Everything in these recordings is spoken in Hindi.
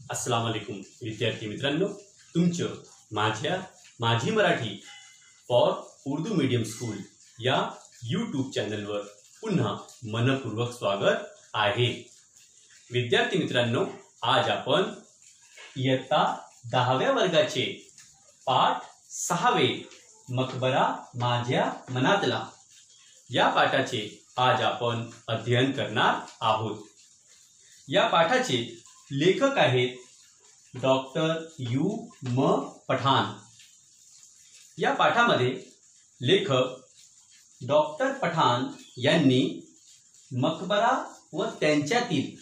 अस्सलाम वालेकुम विद्यार्थी मित्रांनो, तुमचं माझी Marathi for Urdu medium school या यूट्यूब चॅनलवर पुन्हा मनपूर्वक स्वागत आहे। विद्यार्थी मित्रांनो, आज आपण इयत्ता 10व्या वर्गाचे पाठ 6वे मकबरा माझ्या मनातला या पाठाचे आज आपण अध्ययन करणार आहोत। या पाठाचे लेखक आहेत डॉक्टर यू म पठाण। या पाठामध्ये लेखक डॉक्टर पठाण यांनी मकबरा व त्यांच्यातील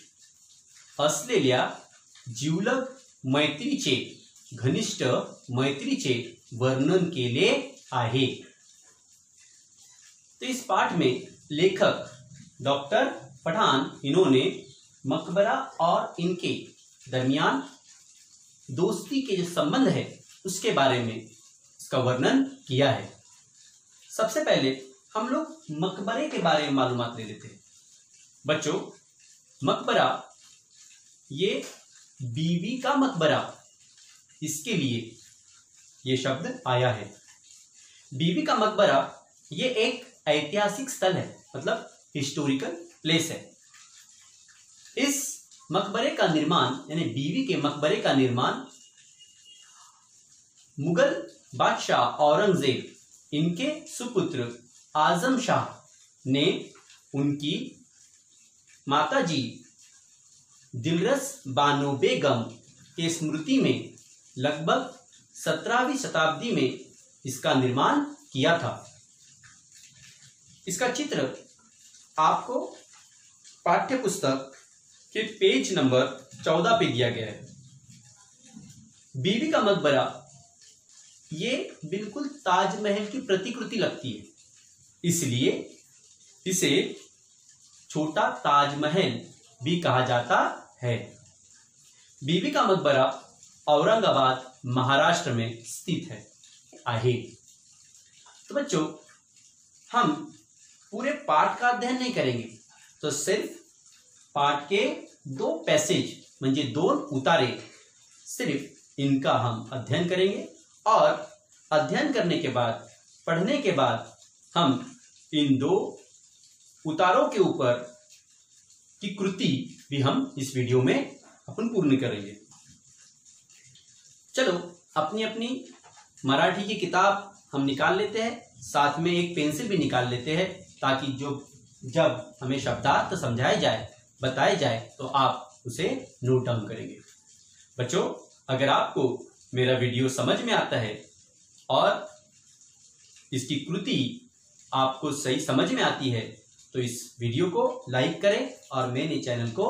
असलेल्या जिवलग मैत्रीचे, घनिष्ठ मैत्रीचे वर्णन केले आहे। तो इस पाठ में लेखक डॉक्टर पठाण इन्होंने मकबरा और इनके दरमियान दोस्ती के जो संबंध है उसके बारे में इसका वर्णन किया है। सबसे पहले हम लोग मकबरे के बारे में मालूमात ले लेते हैं। बच्चों, मकबरा ये बीवी का मकबरा, इसके लिए ये शब्द आया है। बीवी का मकबरा ये एक ऐतिहासिक स्थल है, मतलब हिस्टोरिकल प्लेस है। इस मकबरे का निर्माण यानी बीवी के मकबरे का निर्माण मुगल बादशाह औरंगजेब इनके सुपुत्र आजम शाह ने उनकी माताजी दिलरस बानो बेगम के स्मृति में लगभग 17वीं शताब्दी में इसका निर्माण किया था। इसका चित्र आपको पाठ्य पुस्तक के पेज नंबर 14 पे दिया गया है। बीवी का मकबरा ये बिल्कुल ताजमहल की प्रतिकृति लगती है, इसलिए इसे छोटा ताजमहल भी कहा जाता है। बीवी का मकबरा औरंगाबाद महाराष्ट्र में स्थित है। तो बच्चों, हम पूरे पाठ का अध्ययन नहीं करेंगे, तो सिर्फ पाठ के 2 पैसेज म्हणजे 2 उतारे सिर्फ इनका हम अध्ययन करेंगे और अध्ययन करने के बाद, पढ़ने के बाद हम इन 2 उतारों के ऊपर की कृति भी हम इस वीडियो में अपन पूर्ण करेंगे। चलो अपनी अपनी मराठी की किताब हम निकाल लेते हैं, साथ में एक पेंसिल भी निकाल लेते हैं, ताकि जब हमें शब्दार्थ समझाए जाए, बताए जाए, तो आप उसे नोट डाउन करेंगे। बच्चों, अगर आपको मेरा वीडियो समझ में आता है और इसकी कृति आपको सही समझ में आती है, तो इस वीडियो को लाइक करें और मेरे चैनल को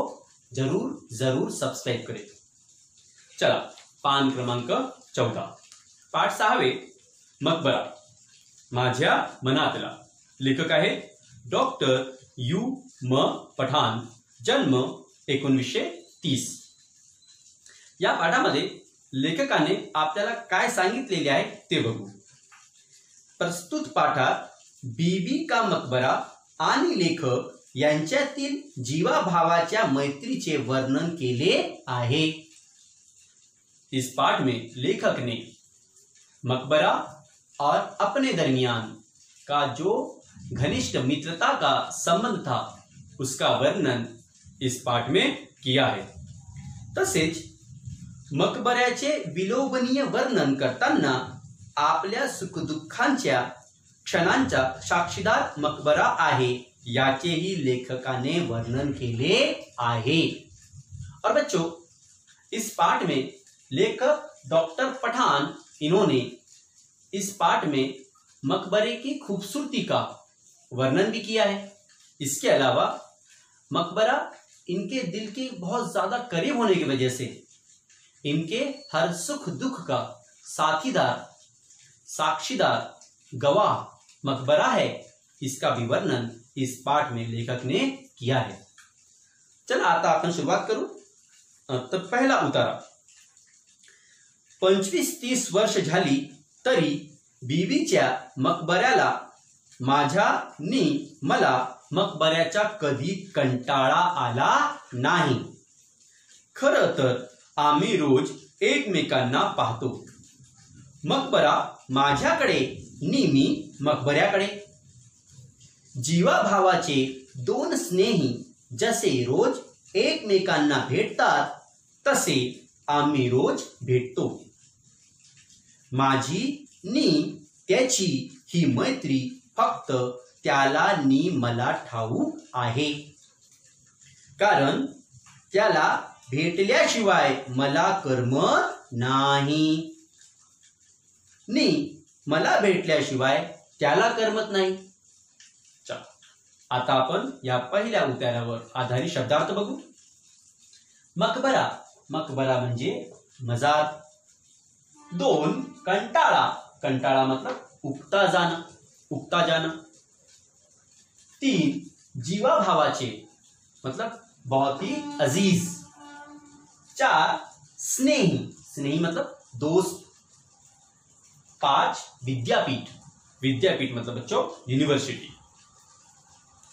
जरूर सब्सक्राइब करें। चला, पान क्रमांक 14, पाठ 6वे मकबरा माझ्या मनातला। लेखक आहे डॉक्टर यू म पठाण, जन्म 1930। या पाठामध्ये लेखकाने आपल्याला काय सांगितलेले आहे ते बघू। प्रस्तुत पाठात बीबी का मकबरा आणि लेखक यांच्यातील जीवाभावाच्या मैत्रीचे वर्णन केले आहे। इस पाठ में लेखक ने मकबरा और अपने दरमियान का जो घनिष्ठ मित्रता का संबंध था उसका वर्णन इस पाठ में किया है। तसेच मकबऱ्याचे विलोभनीय वर्णन करताना आपल्या सुखदुःखांच्या क्षणांचा साक्षीदार मकबरा आहे याचेही लेखकाने वर्णन केले आहे। और बच्चों, इस पाठ में लेखक डॉक्टर पठाण इन्होंने इस पाठ में मकबरे की खूबसूरती का वर्णन भी किया है। इसके अलावा मकबरा इनके दिल के बहुत ज्यादा करीब होने की वजह से इनके हर सुख दुख का साथीदार, साक्षीदार, गवाह मकबरा है, इसका भी वर्णन इस पाठ में लेखक ने किया है। चला आता आपण सुरुवात करू। तर पहिला उतारा, 25-30 वर्ष झाली तरी बीबीच्या मकबऱ्याला मला मकबऱ्याचा कधी कंटाळा आला नाही। खरं तर आम्ही रोज एकमेकांना पाहतो. मकबरा माझ्याकडे नी मी मकबऱ्याकडे. जीवाभावाचे दोन स्नेही जसे रोज एकमेकांना भेटतात तसे आम्ही रोज भेटतो. माझी नी त्याची ही मैत्री फक्त त्याला नी मला ठाऊक आहे. कारण त्याला भेटल्याशिवाय मला करमत नाही. नी मला भेटल्याशिवाय त्याला करमत नाही. चला आता आपण या पहिल्या उताऱ्यावर आधारित शब्दार्थ बघू. मकबरा, मकबरा म्हणजे मजार. 2 कंटाळा, कंटाळा मतलब उगता जाणं, उगता जाणं. 3 जीवाभावाचे मतलब बहुत ही अजीज. 4 स्नेही, स्नेही मतलब दोस्त. 5 विद्यापीठ, विद्यापीठ मतलब बच्चों यूनिवर्सिटी.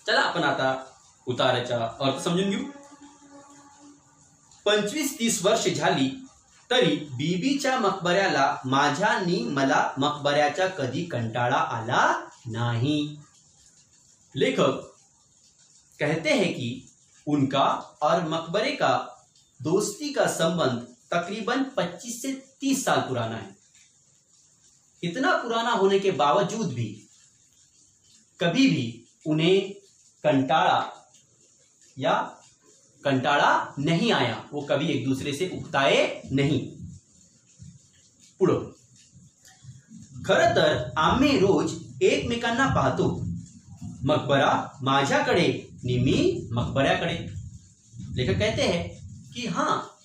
चला आपण आता उताराचा अर्थ समजून घेऊ. 25-30 वर्ष झाली तरी बीबीच्या मकबऱ्याला माझ्या नी मला मकबऱ्याचा कधी कंटाळा आला नहीं. लेखक कहते हैं कि उनका और मकबरे का दोस्ती का संबंध तकरीबन 25 से 30 साल पुराना है. इतना पुराना होने के बावजूद भी कभी भी उन्हें कंटाळा या कंटाळा नहीं आया. वो कभी एक दूसरे से उगताए नहीं. पुढं, खरं तर आम्ही रोज एकमेकांना पाहतो. मकबरा माझ्याकडे नि मी मकबऱ्याकडे. लेखक कहते हैं कि हाँ,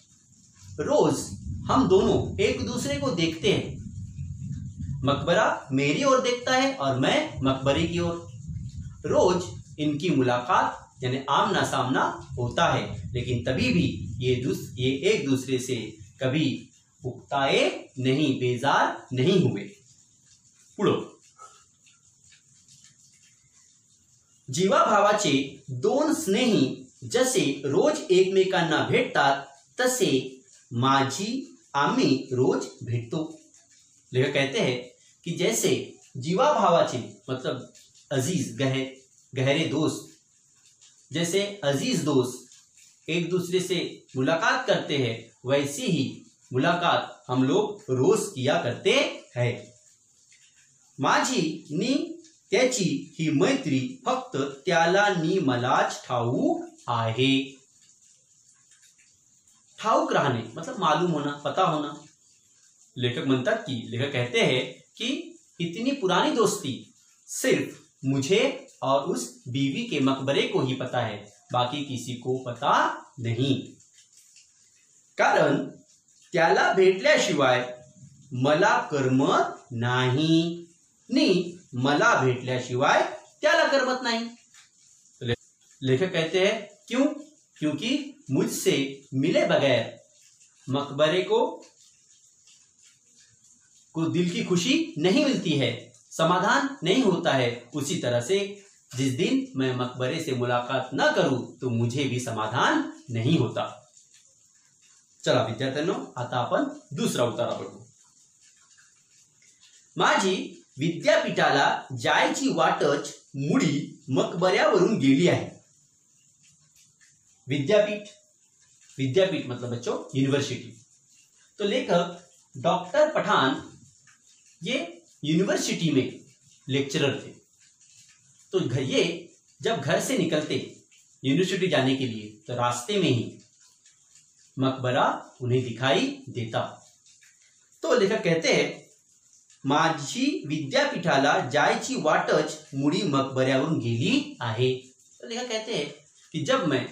रोज हम दोनों एक दूसरे को देखते हैं. मकबरा मेरी ओर देखता है और मैं मकबरे की ओर. रोज इनकी मुलाकात यानी आमना सामना होता है, लेकिन तभी भी ये एक दूसरे से कभी उगताए नहीं, बेजार नहीं हुए. पुढं, जीवाभावाचे दोन स्नेही जसे रोज एकमेकांना भेटतात तसे माझी आम्ही रोज भेटतो. लेखक कहते हैं कि जैसे जीवाभावाचे मतलब अजीज, गहरे दोस्त, जैसे अजीज दोस्त एक दूसरे से मुलाकात करते हैं वैसी ही मुलाकात हम लोग रोज किया करते हैं. माझी नी त्याची ही मैत्री फक्त त्याला नी मलाच ठाऊक आहे. ठाऊक रहने मतलब मालूम होना, पता होना. लेखक म्हणतात की, लेखक कहते हैं कि इतनी पुरानी दोस्ती सिर्फ मुझे और उस बीवी के मकबरे को ही पता है, बाकी किसी को पता नहीं. कारण त्याला भेटल्याशिवाय मला करमत नाही, नी मला भेटल्याशिवाय त्याला करमत नहीं. लेखक कहते हैं क्यों? क्योंकि मुझसे मिले बगैर मकबरे को दिल की खुशी नहीं मिलती है, समाधान नहीं होता है. उसी तरह से जिस दिन मैं मकबरे से मुलाकात न करूं तो मुझे भी समाधान नहीं होता. चला विद्यार्थ्यांनो, आता आपण दुसरा उतारा बघू. माझी विद्यापीठाला जायची वाटच मुळी मकबऱ्यावरून गेली आहे. विद्यापीठ, विद्यापीठ मतलब बच्चों यूनिवर्सिटी. तो लेखक डॉक्टर पठान ये यूनिवर्सिटी में लेक्चरर थे. तो ये जब घर से निकलते यूनिवर्सिटी जाने के लिए तो रास्ते में ही मकबरा उन्हें दिखाई देता. तो लेखक कहते हैं माझी विद्यापीठाला जायची वाटच मुळी मकबऱ्यावरून गेली आहे. तो लेखक कहते हैं कि जब मैं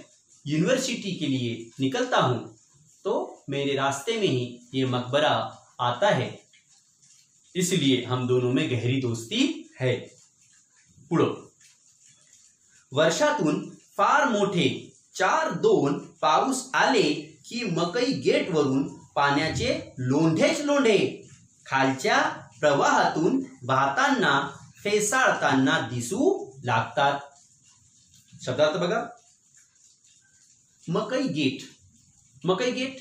यूनिवर्सिटी के लिए निकलता हूं तो मेरे रास्ते में ही ये मकबरा आता है, इसलिए हम दोनों में गहरी दोस्ती है. पुढं, वर्षातून फार मोठे 4-2 पाऊस आले की मकई गेटवरून पाण्याचे लोंढेच लोंढे खालच्या प्रवाहातून वाहताना फेसाळताना दिसू लागतात. शब्दार्थ बघा. मकई गेट, मकई गेट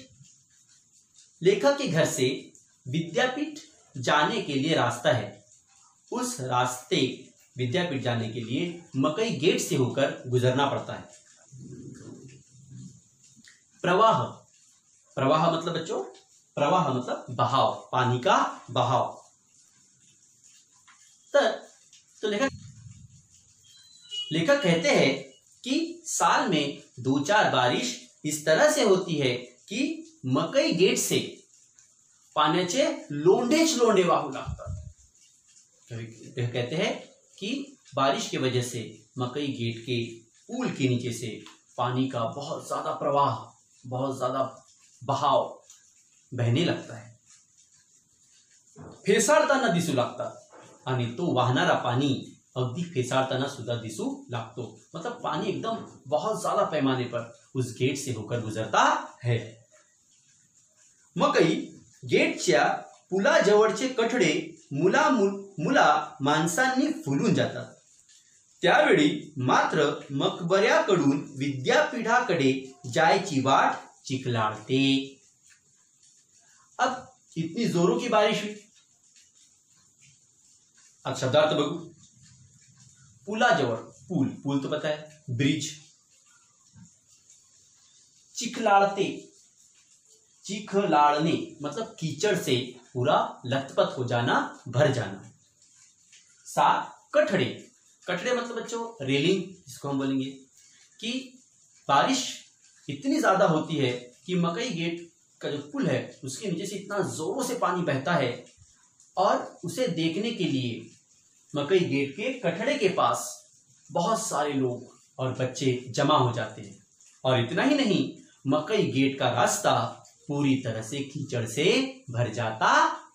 लेखक के घर से विद्यापीठ जाने के लिए रास्ता है। उस रास्ते विद्यापीठ जाने के लिए मकई गेट से होकर गुजरना पड़ता है। प्रवाह, प्रवाह मतलब बच्चों, प्रवाह मतलब बहाव, पानी का बहाव। तो लेखक कहते हैं कि साल में 2-4 बारिश इस तरह से होती है की मकई गेट से पाण्याचे लोंढेच लोंढे वाहू लागतात। कहते हैं कि बारिश की वजह से मकई गेट के पुल के नीचे से पानी का बहुत ज्यादा प्रवाह, बहुत ज्यादा बहाव बहने लगता है, फेसाळताना दिसू लागतात आणि तो वाहणारा पानी अगदी फेसाळताना सुद्धा दिसू लागतो। मतलब पानी एकदम बहुत ज्यादा पैमाने पर उस गेट से होकर गुजरता है। मकई गेटच्या पुलाजवळचे कठडे मुला माणसांनी फुलून जातात। त्यावेळी मात्र मकबऱ्याकडून विद्यापीठाकडे जायची वाट चिखलाळते। अब इतनी जोरों की बारिश हुई। अब शब्दार्थ बघू। पुलाजवळ, पुल तो पता है, ब्रिज। चिखलाळते, चिखलाळने मतलब कीचड़ से पूरा लथपथ हो जाना, भर जाना। 7 कठड़े, कठड़े मतलब बच्चों रेलिंग, जिसको हम बोलेंगे कि बारिश इतनी ज्यादा होती है कि मकई गेट का जो पुल है उसके नीचे से इतना जोरों से पानी बहता है और उसे देखने के लिए मकई गेट के कठड़े के पास बहुत सारे लोग और बच्चे जमा हो जाते हैं। और इतना ही नहीं, मकई गेट का रास्ता पूरी तरह से कीचड़ से भर जाता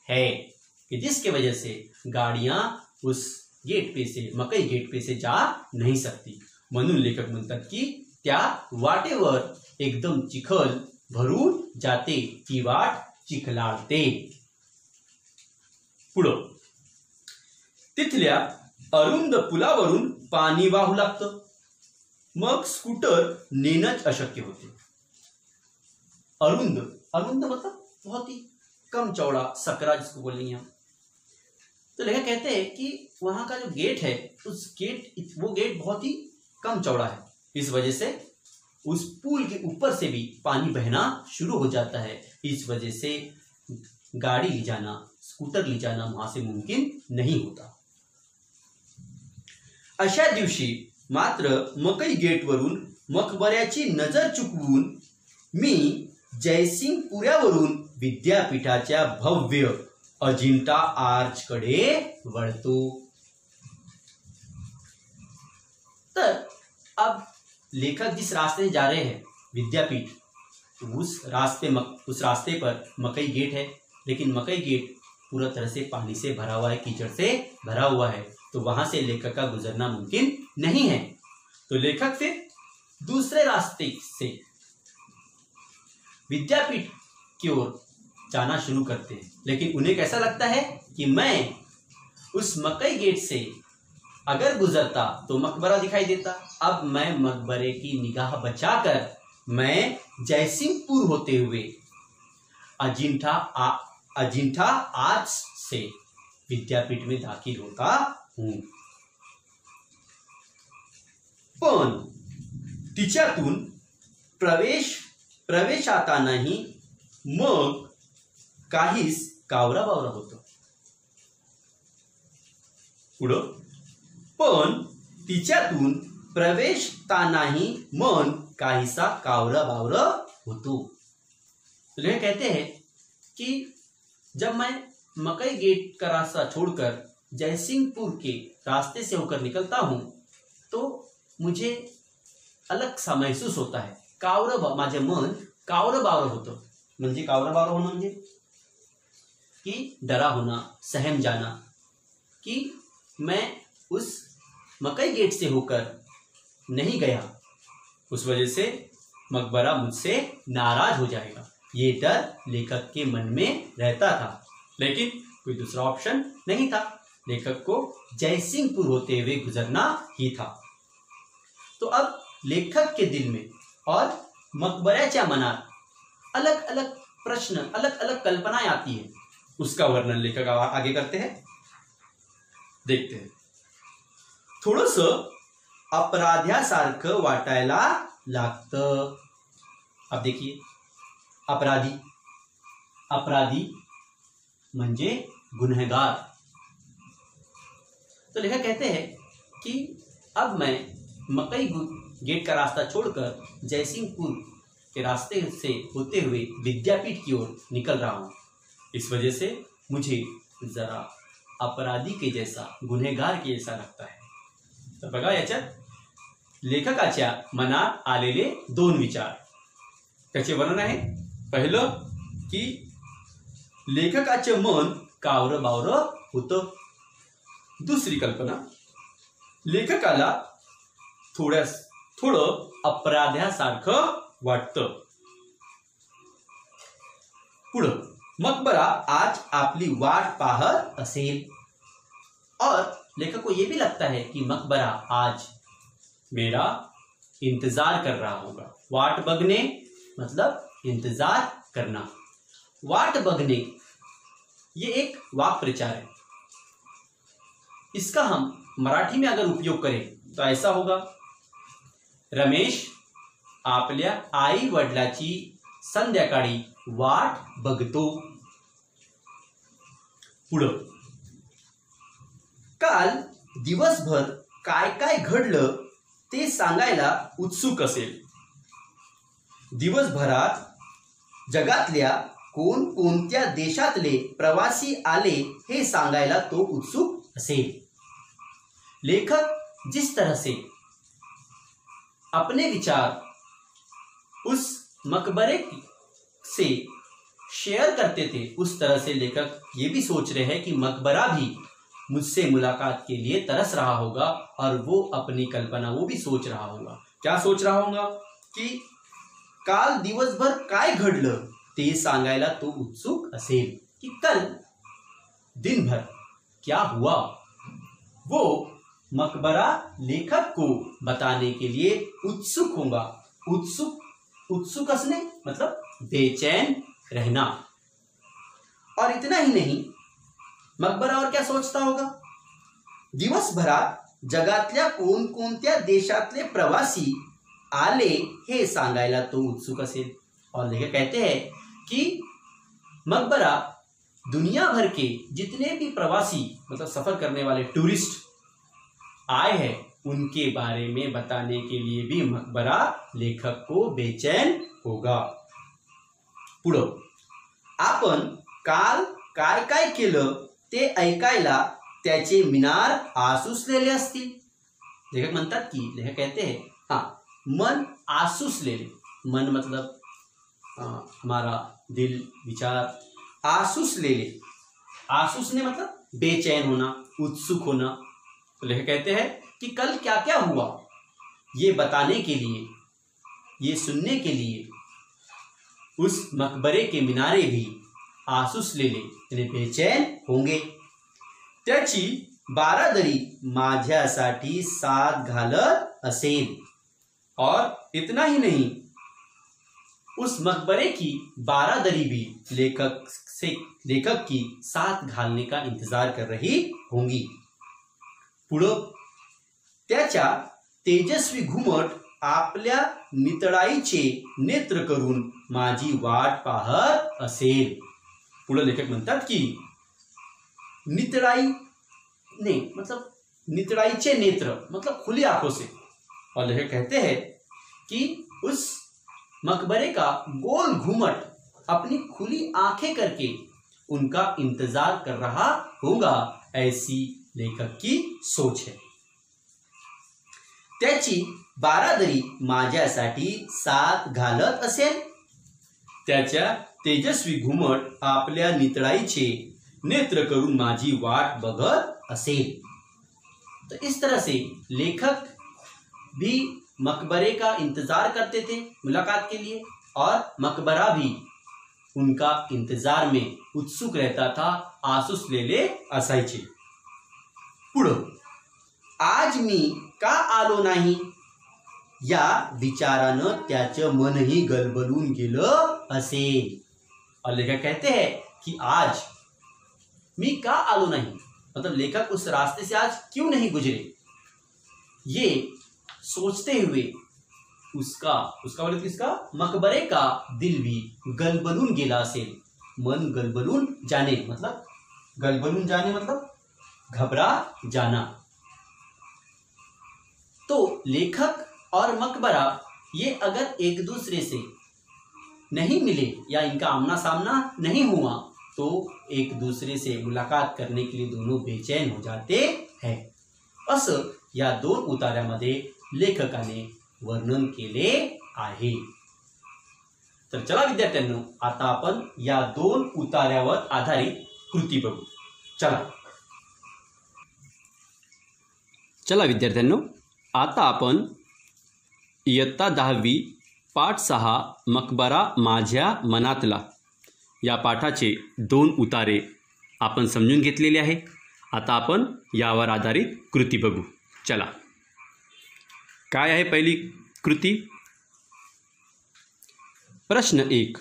है कि जिसके वजह से गाड़ियां उस गेट पे से, मकई गेट पे से जा नहीं सकती। म्हणून लेखक म्हणतात की त्या वाटेवर एकदम चिखल भरून जाते, ती वाट चिखलाळते। पुढं, तिथल्या अरुंद पुलावरून पाणी वाहू लागतं, मग स्कूटर नेणंच अशक्य होते। अरुंद, अरुंद मतलब बहुत ही कम चौड़ा, सकरा जिसको बोलेंगे हम। तो लेखक कहते हैं कि वहां का जो गेट है, वो गेट बहुत ही कम चौड़ा है। इस वजह से उस पुल के ऊपर से भी पानी बहना शुरू हो जाता है। इस वजह से गाड़ी ले जाना, स्कूटर ले जाना वहां से मुमकिन नहीं होता। अशा दिवशी मात्र मकई गेटवरून मकबऱ्याची नजर चुकवून मी जयसिंगपुऱ्यावरून विद्यापीठाच्या भव्य अजिंठा आर्चकडे वळतो। तर अब लेखक जिस रास्ते से जा रहे हैं विद्यापीठ, उस रास्ते पर मकई गेट है, लेकिन मकई गेट पूरा तरह से पानी से भरा हुआ है, कीचड़ से भरा हुआ है, तो वहां से लेखक का गुजरना मुमकिन नहीं है। तो लेखक फिर दूसरे रास्ते से विद्यापीठ की ओर जाना शुरू करते हैं। लेकिन उन्हें कैसा लगता है कि मैं उस मकई गेट से अगर गुजरता तो मकबरा दिखाई देता, अब मैं मकबरे की निगाह बचाकर मैं जयसिंहपुर होते हुए अजिंठा आर्च से विद्यापीठ में दाखिल होता हूं। पण तिच्यातून प्रवेशातानाही मग काहीच कावराबावरा होतं। पुढं, पण तिच्यातून प्रवेशतानाही मन काहीसा कावराबावरा होतो। तो ये कहते हैं कि जब मैं मकई गेट का रास्ता छोड़कर जयसिंहपुर के रास्ते से होकर निकलता हूं तो मुझे अलग सा महसूस होता है। माझे मन कावरबावर होतं। म्हणजे कावरबावर होणं म्हणजे कि डरा होना, सहम जाना, कि मैं उस मकई गेट से होकर नहीं गया, उस वजह से मकबरा मुझसे नाराज हो जाएगा। ये डर लेखक के मन में रहता था, लेकिन कोई दूसरा ऑप्शन नहीं था। लेखक को जयसिंहपुर होते हुए गुजरना ही था। तो अब लेखक के दिल में और मकबऱ्याच्या मनात अलग अलग प्रश्न, अलग अलग कल्पनाएं आती है, उसका वर्णन लेखक आगे करते हैं। देखते हैं। थोडस अपराध्यासारखं वाटायला लागतं। अब देखिए, अपराधी, अपराधी म्हणजे गुनहगार। तो लेखक कहते हैं कि अब मैं मकई गेट का रास्ता छोड़कर जयसिंहपुर के रास्ते से होते हुए विद्यापीठ की ओर निकल रहा हूं। इस वजह से मुझे जरा अपराधी के जैसा, गुन्हेगार के जैसा लगता है। तर बघा याच्यात लेखकाच्या मनात आलेले दोन विचार, त्याचे वर्णन आहे। पहिलं की लेखकाचे मन कावरं बावरं होतं। दुसरी कल्पना, लेखकाला थोडं अपराध्यासारखं वाटतं। पुढं, मकबरा आज आपली वाट पाहत असेल, और लेखक को यह भी लगता है कि मकबरा आज मेरा इंतजार कर रहा होगा। वाट बघणे मतलब इंतजार करना। वाट बघणे ये एक वाक्य प्रचार है। इसका हम मराठी में अगर उपयोग करें तो ऐसा होगा, रमेश आपल्या आई वडिलाची संध्याकाळी वाट बघतो। पुढं, काल दिवसभर काय काय घडलं ते सांगायला उत्सुक असेल। दिवसभरात जगातल्या कोणकोणत्या देशातले प्रवासी आले हे सांगायला तो उत्सुक असेल। लेखक जिस तरह से अपने विचार उस मकबरे से शेयर करते थे, उस तरह से लेखक ये भी सोच रहे हैं कि मकबरा भी मुझसे मुलाकात के लिए तरस रहा होगा, और वो अपनी कल्पना वो भी सोच रहा होगा। क्या सोच रहा होगा कि काल दिवसभर काय घडलं ते सांगायला तो उत्सुक असेल, कि कल दिन भर क्या हुआ वो मकबरा लेखक को बताने के लिए उत्सुक होगा। उत्सुक असणे मतलब बेचैन रहना। और इतना ही नहीं, मकबरा और क्या सोचता होगा, दिवसभरात जगातल्या कोणकोणत्या देशातले प्रवासी आले हे सांगायला तो उत्सुक असेल। और लेखक कहते हैं कि मकबरा दुनिया भर के जितने भी प्रवासी मतलब सफर करने वाले टूरिस्ट आए हैं उनके बारे में बताने के लिए भी मकबरा लेखक को बेचैन होगा। पुढं, आपण काल काय काय केलं ते ऐकायला त्याचे मिनार आसुसलेले असतील। लेखक म्हणतात की, लेखक कहते हैं हाँ, मन आसुसलेले, मन मतलब हमारा दिल, विचार, आसुसलेले, आसुसने मतलब बेचैन होना, उत्सुक होना। तो लेखक कहते हैं कि कल क्या क्या हुआ ये बताने के लिए, ये सुनने के लिए उस मकबरे के मिनारे भी आसुसलेले यानी बेचैन होंगे। त्याची बारादरी माझ्यासाठी साथ घालत असेल। और इतना ही नहीं, उस मकबरे की बारादरी भी लेखक की साथ घालने का इंतजार कर रही होंगी। पुढं, त्याच्या तेजस्वी घुमट आपल्या नितळाईचे नेत्र करून माझी वाट पाहत असेल। पुढं लेखक म्हणतात की नितळाई ने मतलब नितळाईचे नेत्र मतलब खुली आंखों से। और लेखक कहते हैं कि उस मकबरे का गोल घुमट अपनी खुली आंखें करके उनका इंतजार कर रहा होगा, ऐसी लेखक की सोच है। त्याची बारादरी माझ्यासाठी साथ घालत असेल। त्याच्या तेजस्वी घुमट आपल्या नितळाईचे नेत्र करून माझी वाट बघत असेल। तो इस तरह से लेखक भी मकबरे का इंतजार करते थे मुलाकात के लिए, और मकबरा भी उनका इंतजार में उत्सुक रहता था, आसुसलेले असायचे। पुढं, आज मी का आलो नाही या विचारानं त्याचं मनही गलबलून गेलं असेल। और लेखक कहते हैं कि आज मी का आलो नहीं, मतलब लेखक उस रास्ते से आज क्यों नहीं गुजरे, ये सोचते हुए उसका बोले किसका, मकबरे का दिल भी गलबलून गेला असेल, मन गलबलून जाने मतलब घबरा जाना। तो लेखक और मकबरा ये अगर एक दूसरे से नहीं मिले या इनका आमना सामना नहीं हुआ तो एक दूसरे से मुलाकात करने के लिए दोनों बेचैन हो जाते हैं, असं या दोन उतार्यामध्ये लेखकाने वर्णन केले आहे। तर चला विद्यार्थ्यांनो, आता आपण या दोन उतार्यावर आधारित कृती बघू। चला विद्यार्थ्यांनो, आता आपण इयत्ता 10वी पाठ 6 मकबरा माझ्या मनातला या पाठाचे दोन उतारे आपण समजून घेतलेले आहे। आता आपण यावर आधारित कृती बघू। चला, काय आहे पहिली कृती? प्रश्न 1,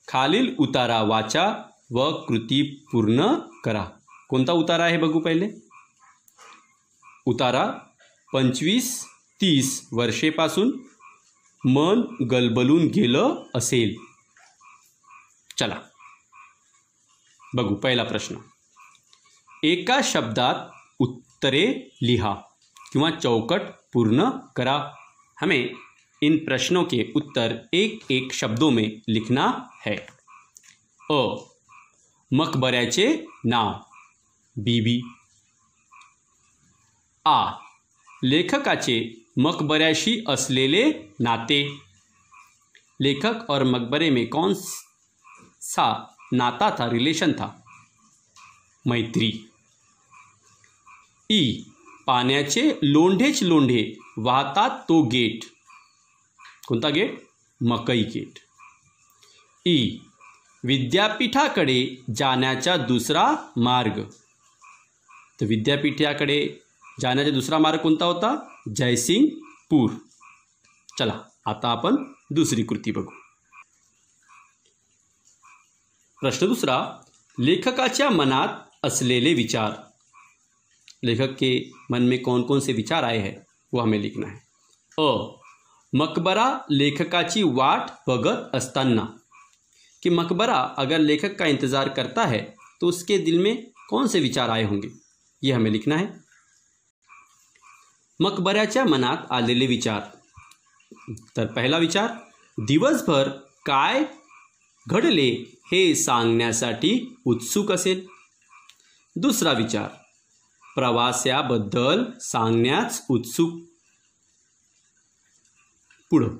खालील उतारा वाचा व कृती पूर्ण करा। कोणता उतारा आहे बघू पहिले? उतारा 25-30 वर्षेपासून मन गलबलून गेलं असेल। चला बघू पहिला प्रश्न। एका शब्दात उत्तरे लिहा किंवा चौकट पूर्ण करा। हमें इन प्रश्नों के उत्तर एक एक शब्दों में लिखना है। अ, मकबऱ्याचे नाव बीबी। आ, लेखकाचे मकबऱ्याशी असलेले नाते। लेखक और मकबरे में कौन सा नाता था, रिलेशन था? मैत्री। ई, पाण्याचे लोंढेच लोंढे वाहतात तो गेट। कोणता गेट? मकई गेट। ई, विद्यापीठाकडे जाण्याचा दुसरा मार्ग। तर विद्यापीठाकडे जाण्याचा दुसरा मार्ग कोणता होता? जयसिंगपूर। चला आता आपण दुसरी कृती बघू। प्रश्न दूसरा, लेखकाच्या मनात असलेले विचार। लेखक के मन में कौन कौन से विचार आए हैं वो हमें लिखना है। अ, मकबरा लेखकाची वाट बघत असताना, कि मकबरा अगर लेखक का इंतज़ार करता है तो उसके दिल में कौन से विचार आए होंगे, ये हमें लिखना है। मकबऱ्याच्या मनात आलेले विचार। तर पहिला विचार, दिवसभर काय घडले हे सांगण्यासाठी उत्सुक असेल। दुसरा विचार, प्रवासाबद्दल सांगण्यास उत्सुक। पुढं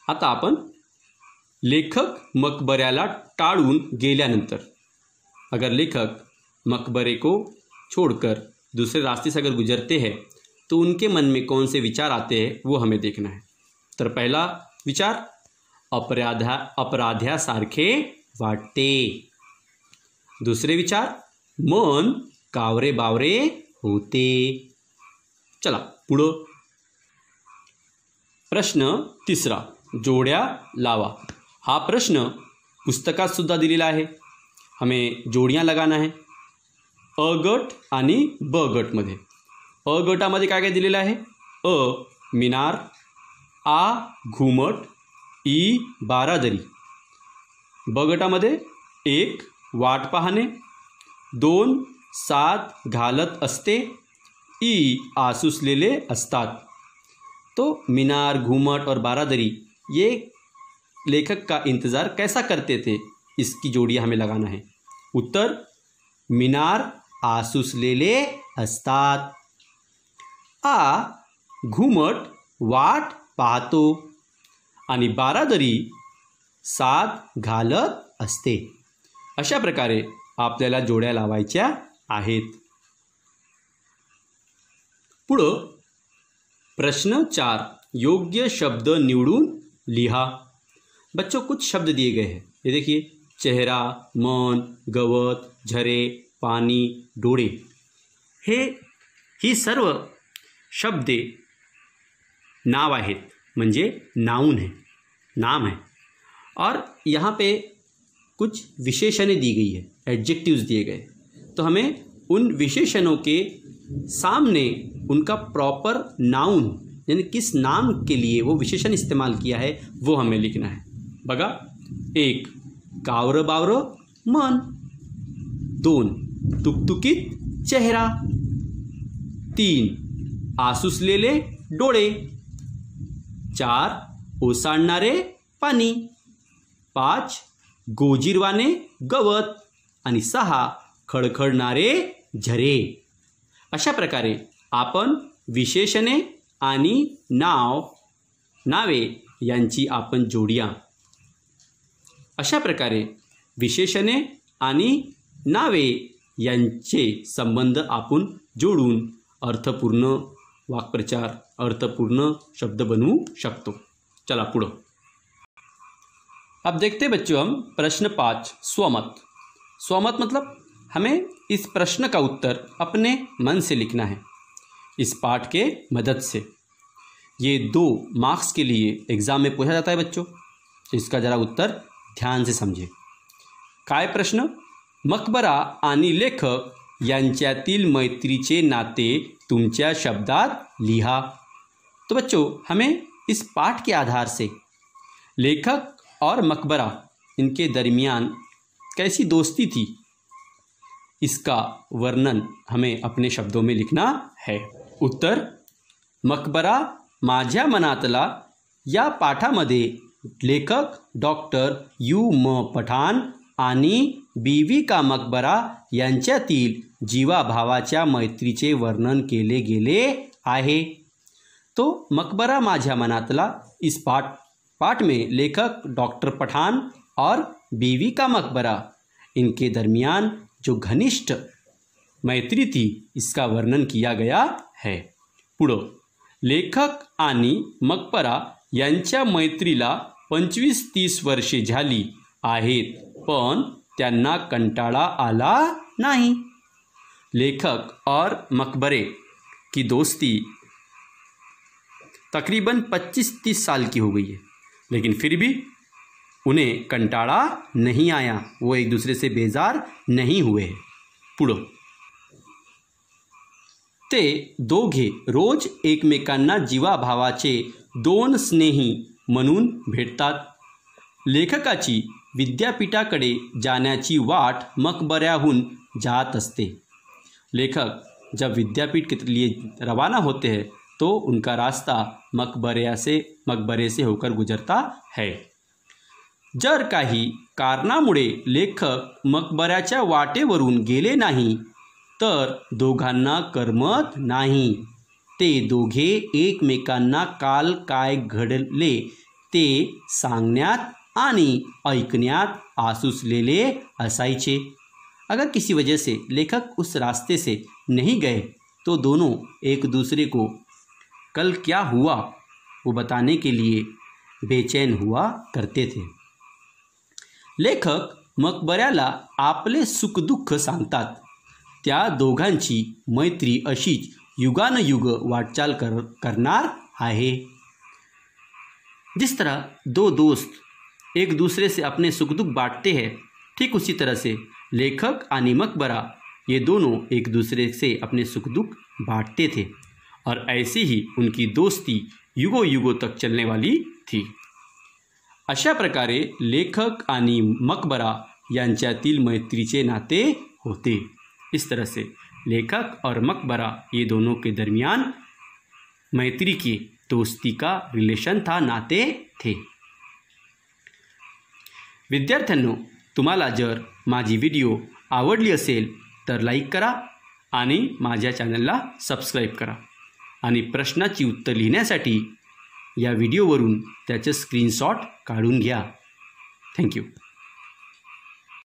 आता आपण लेखक मकबऱ्याला टाळून गेल्यानंतर, अगर लेखक मकबरे को छोड़कर दूसरे रास्ते से अगर गुजरते हैं तो उनके मन में कौन से विचार आते हैं वो हमें देखना है। तर पहला विचार, अपराध्यासारखे वाटते। दुसरे विचार, मन कावरे बावरे होते। चला पुढं। प्रश्न तिसरा, जोड्या लावा। हा प्रश्न पुस्तकात सुद्धा दिलेला आहे। हमें जोडियां लगाना है अ गट आणि ब गटमध्ये। अ गटामध्ये काय काय दिलेलं आहे? अ, मिनार। आ, घुमट। ई, बारादरी। ब गटामध्ये 1, वाट पाहणे। 2, साथ घालत असते। ई, आसुसलेले असतात। तो मीनार, घूमट और बारादरी ये लेखक का इंतज़ार कैसा करते थे, इसकी जोड़ियाँ हमें लगाना है। उत्तर, मीनार आसुसलेले असतात। आ, घुमट वाट पाहतो आणि बारादरी साथ घालत असते। अशा प्रकारे आपल्याला जोड्या लावायच्या आहेत। पुढं प्रश्न 4, योग्य शब्द निवडून लिहा। बच्चों कुछ शब्द दिए गए हैं, ये देखिए, चेहरा, मन, गवत, झरे, पानी, डोळे। ही सर्व शब्दे नाव आहेत, म्हणजे नाउन है, नाम है। और यहाँ पे कुछ विशेषणें दी गई है, एडजेक्टिव्स दिए गए, तो हमें उन विशेषणों के सामने उनका प्रॉपर नाउन यानी किस नाम के लिए वो विशेषण इस्तेमाल किया है वो हमें लिखना है। बघा, 1 कावरं बावरं मन, 2 तुकतुकीत चेहरा, 3 आसुसलेले डोळे, 4 ओसाडणारे पाणी, 5 गोजीरवाणे गवत आणि 6 खडखडणारे झरे। अशा प्रकारे आपण विशेषणे आणि नावे यांची आपण जोडूया। अशा प्रकारे विशेषणे आणि नावे यांचे संबंध आपण जोडून अर्थपूर्ण वाक्प्रचार, अर्थपूर्ण शब्द बनवू शकतो। चला पुढं। अब देखते बच्चों हम प्रश्न 5 स्वमत। स्वमत मतलब हमें इस प्रश्न का उत्तर अपने मन से लिखना है इस पाठ के मदद से। ये 2 मार्क्स के लिए एग्ज़ाम में पूछा जाता है बच्चों, तो इसका ज़रा उत्तर ध्यान से समझे। काय प्रश्न? मकबरा आणि लेखक यांच्यातील मैत्रीचे नाते तुमच्या शब्दात लिहा। तो बच्चों हमें इस पाठ के आधार से लेखक और मकबरा इनके दरमियान कैसी दोस्ती थी इसका वर्णन हमें अपने शब्दों में लिखना है। उत्तर, मकबरा माझ्या मनातला या पाठामध्ये लेखक डॉक्टर U.M. पठाण आणि बीवी का मकबरा यांच्यातील जीवाभावाच्या मैत्रीचे वर्णन केले गेले आहे। तो मकबरा माझ्या मनातला इस पाठ में लेखक डॉक्टर पठान और बीवी का मकबरा इनके दरमियान जो घनिष्ठ मैत्री थी इसका वर्णन किया गया है। पुढं, लेखक आणि मकबरा यांच्या मैत्रीला 25-30 वर्षे झाली आहेत पण त्यांना कंटाळा आला नहीं। लेखक और मकबरे की दोस्ती तकरीबन 25-30 साल की हो गई है, लेकिन फिर भी उन्हें कंटाळा नहीं आया, वो एक दूसरे से बेजार नहीं हुए। पुढं, ते दोघे रोज एकमेकांना जीवाभावाचे 2 स्नेही म्हणून भेटतात। लेखकाची विद्यापीठाकडे जाण्याची वाट मकबऱ्याहून जात असते। लेखक जब विद्यापीठ के लिए रवाना होते हैं तो उनका रास्ता मकबरे से होकर गुजरता है। जर काही कारणामुळे लेखक मकबऱ्याच्या वाटेवरून गेले नाही तर दोघांना करमत नाही। ते दोघे एकमेकांना काल काय घडले ते सांगण्यात आणि ऐकण्यात आसुसलेले असायचे। अगर किसी वजह से लेखक उस रास्ते से नहीं गए तो दोनों एक दूसरे को कल क्या हुआ वो बताने के लिए बेचैन हुआ करते थे। लेखक मकबऱ्याला आपले सुखदुःख सांगतात। त्या दोघांची मैत्री अशीच युगानुयुग वाटचाल करणार आहे। जिस तरह 2 दोस्त एक दूसरे से अपने सुख दुख बांटते हैं, ठीक उसी तरह से लेखक आणि मकबरा ये दोनों एक दूसरे से अपने सुख दुख बांटते थे और ऐसे ही उनकी दोस्ती युगों युगों तक चलने वाली थी। अशा प्रकारे लेखक आणि मकबरा यांच्यातील मैत्रीचे नाते होते। इस तरह से लेखक और मकबरा ये दोनों के दरमियान मैत्री की दोस्ती का रिलेशन था, नाते थे। विद्यार्थ्यांनो, तुम्हाला जर माझी व्हिडिओ आवडली असेल तर लाईक करा आणि माझ्या चॅनलला सबस्क्राईब करा आणि प्रश्नाची उत्तर लिहिण्यासाठी या व्हिडिओवरून त्याचे स्क्रीनशॉट काढून घ्या। थँक्यू।